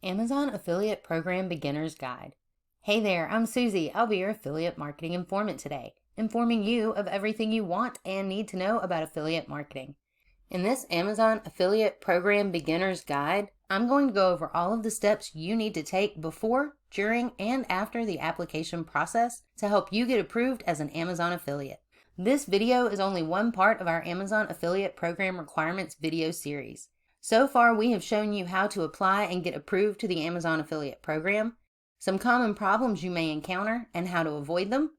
Amazon Affiliate Program Beginner's Guide. Hey there, I'm Susie. I'll be your affiliate marketing informant today, informing you of everything you want and need to know about affiliate marketing. In this Amazon Affiliate Program Beginner's Guide, I'm going to go over all of the steps you need to take before, during, and after the application process to help you get approved as an Amazon affiliate. This video is only one part of our Amazon Affiliate Program Requirements video series. So far, we have shown you how to apply and get approved to the Amazon Affiliate Program, some common problems you may encounter and how to avoid them,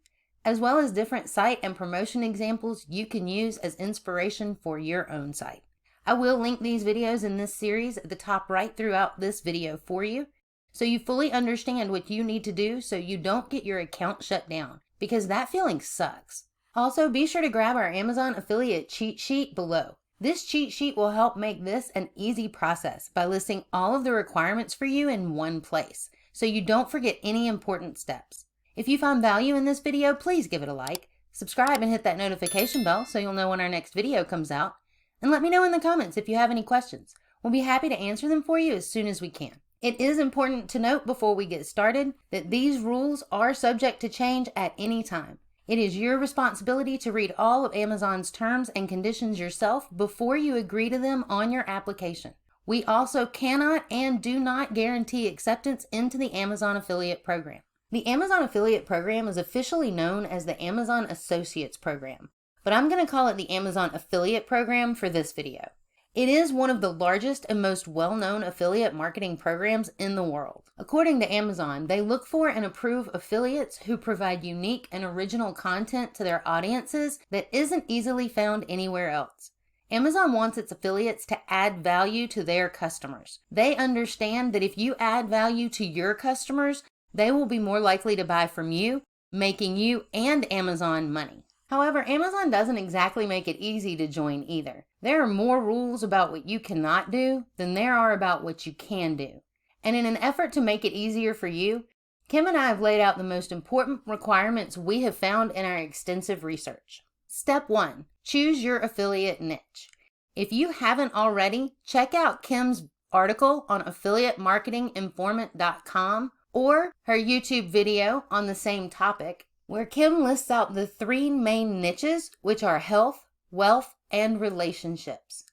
as well as different site and promotion examples you can use as inspiration for your own site. I will link these videos in this series at the top right throughout this video for you, so you fully understand what you need to do so you don't get your account shut down, because that feeling sucks. Also, be sure to grab our Amazon Affiliate cheat sheet below. This cheat sheet will help make this an easy process by listing all of the requirements for you in one place, so you don't forget any important steps. If you find value in this video, please give it a like, subscribe and hit that notification bell so you'll know when our next video comes out, and let me know in the comments if you have any questions. We'll be happy to answer them for you as soon as we can. It is important to note before we get started that these rules are subject to change at any time. It is your responsibility to read all of Amazon's terms and conditions yourself before you agree to them on your application. We also cannot and do not guarantee acceptance into the Amazon Affiliate Program. The Amazon Affiliate Program is officially known as the Amazon Associates Program, but I'm going to call it the Amazon Affiliate Program for this video. It is one of the largest and most well-known affiliate marketing programs in the world. According to Amazon, they look for and approve affiliates who provide unique and original content to their audiences that isn't easily found anywhere else. Amazon wants its affiliates to add value to their customers. They understand that if you add value to your customers, they will be more likely to buy from you, making you and Amazon money. However, Amazon doesn't exactly make it easy to join either. There are more rules about what you cannot do than there are about what you can do. And in an effort to make it easier for you, Kim and I have laid out the most important requirements we have found in our extensive research. Step 1, choose your affiliate niche. If you haven't already, check out Kim's article on affiliatemarketinginformant.com or her YouTube video on the same topic, where Kim lists out the 3 main niches, which are health, wealth, and relationships.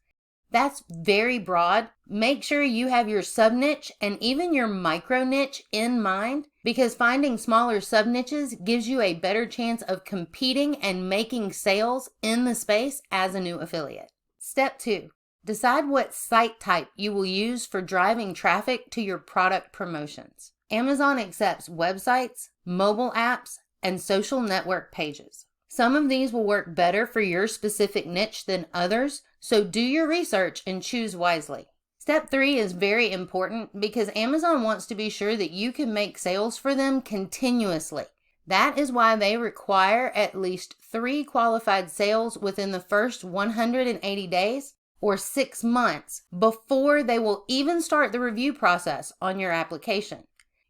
That's very broad. Make sure you have your sub-niche and even your micro-niche in mind, because finding smaller sub-niches gives you a better chance of competing and making sales in the space as a new affiliate. Step 2, decide what site type you will use for driving traffic to your product promotions. Amazon accepts websites, mobile apps, and social network pages. Some of these will work better for your specific niche than others, so do your research and choose wisely. Step 3 is very important because Amazon wants to be sure that you can make sales for them continuously. That is why they require at least 3 qualified sales within the first 180 days or 6 months before they will even start the review process on your application.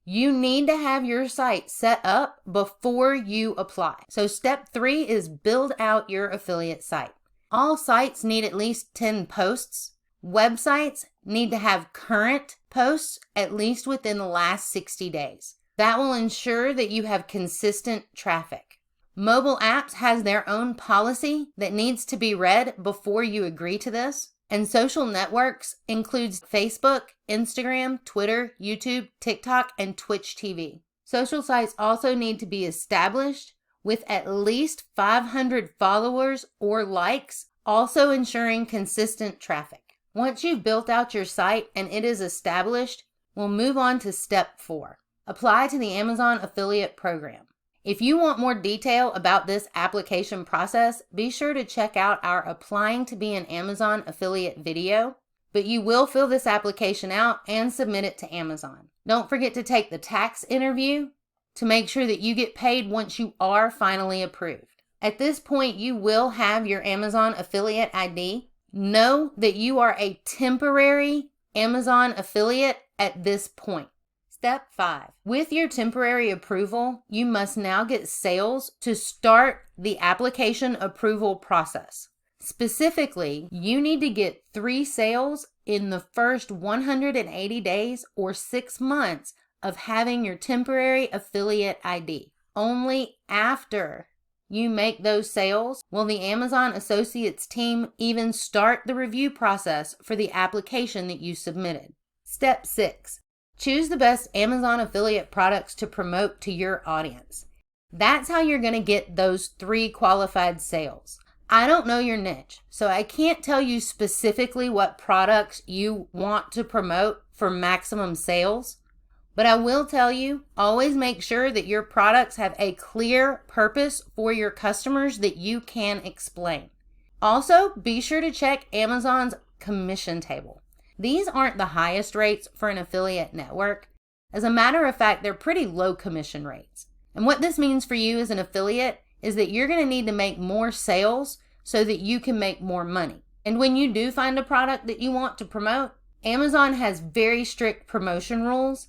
You need to have your site set up before you apply. So step 3 is build out your affiliate site. All sites need at least 10 posts. Websites need to have current posts at least within the last 60 days. That will ensure that you have consistent traffic. Mobile apps has their own policy that needs to be read before you agree to this. And social networks includes Facebook, Instagram, Twitter, YouTube, TikTok, and Twitch TV. Social sites also need to be established with at least 500 followers or likes, also ensuring consistent traffic. Once you've built out your site and it is established, we'll move on to step 4. Apply to the Amazon Affiliate Program. If you want more detail about this application process, be sure to check out our Applying to be an Amazon Affiliate video, but you will fill this application out and submit it to Amazon. Don't forget to take the tax interview to make sure that you get paid once you are finally approved. At this point, you will have your Amazon Affiliate ID. Know that you are a temporary Amazon affiliate at this point. Step 5. With your temporary approval, you must now get sales to start the application approval process. Specifically, you need to get 3 sales in the first 180 days or 6 months of having your temporary affiliate ID. Only after you make those sales will the Amazon Associates team even start the review process for the application that you submitted. Step 6. Choose the best Amazon affiliate products to promote to your audience. That's how you're going to get those 3 qualified sales. I don't know your niche, so I can't tell you specifically what products you want to promote for maximum sales. But I will tell you, always make sure that your products have a clear purpose for your customers that you can explain. Also, be sure to check Amazon's commission table. These aren't the highest rates for an affiliate network. As a matter of fact, they're pretty low commission rates. And what this means for you as an affiliate is that you're going to need to make more sales so that you can make more money. And when you do find a product that you want to promote, Amazon has very strict promotion rules.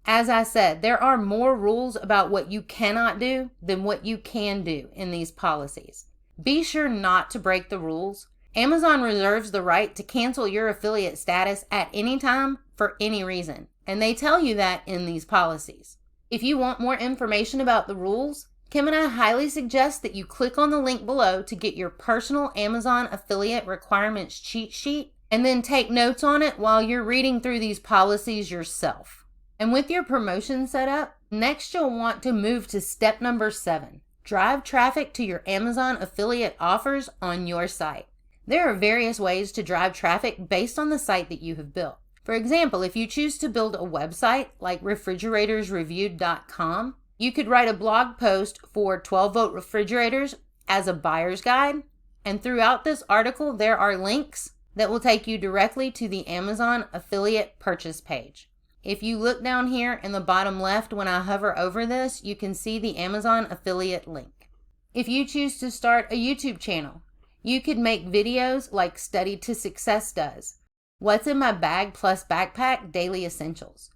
As I said, there are more rules about what you cannot do than what you can do in these policies. Be sure not to break the rules. Amazon reserves the right to cancel your affiliate status at any time for any reason, and they tell you that in these policies. If you want more information about the rules, Kim and I highly suggest that you click on the link below to get your personal Amazon affiliate requirements cheat sheet and then take notes on it while you're reading through these policies yourself. And with your promotion set up, next you'll want to move to step number 7. Drive traffic to your Amazon affiliate offers on your site. There are various ways to drive traffic based on the site that you have built. For example, if you choose to build a website like refrigeratorsreviewed.com, you could write a blog post for 12-volt refrigerators as a buyer's guide. And throughout this article, there are links that will take you directly to the Amazon affiliate purchase page. If you look down here in the bottom left when I hover over this, you can see the Amazon affiliate link. If you choose to start a YouTube channel, you could make videos like Study to Success does. What's in my bag plus backpack daily essentials.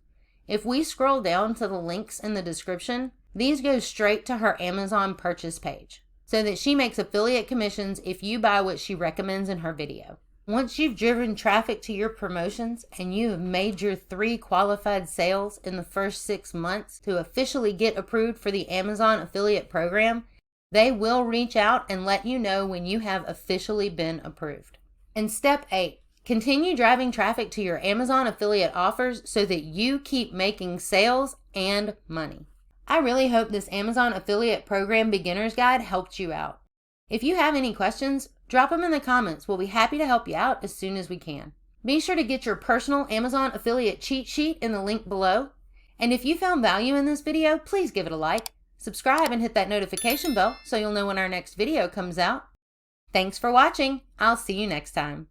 If we scroll down to the links in the description, these go straight to her Amazon purchase page so that she makes affiliate commissions if you buy what she recommends in her video. Once you've driven traffic to your promotions and you have made your 3 qualified sales in the first 6 months to officially get approved for the Amazon affiliate program, they will reach out and let you know when you have officially been approved. And step 8, continue driving traffic to your Amazon affiliate offers so that you keep making sales and money. I really hope this Amazon affiliate program beginner's guide helped you out. If you have any questions, drop them in the comments. We'll be happy to help you out as soon as we can. Be sure to get your personal Amazon affiliate cheat sheet in the link below. And if you found value in this video, please give it a like, subscribe, and hit that notification bell so you'll know when our next video comes out. Thanks for watching. I'll see you next time.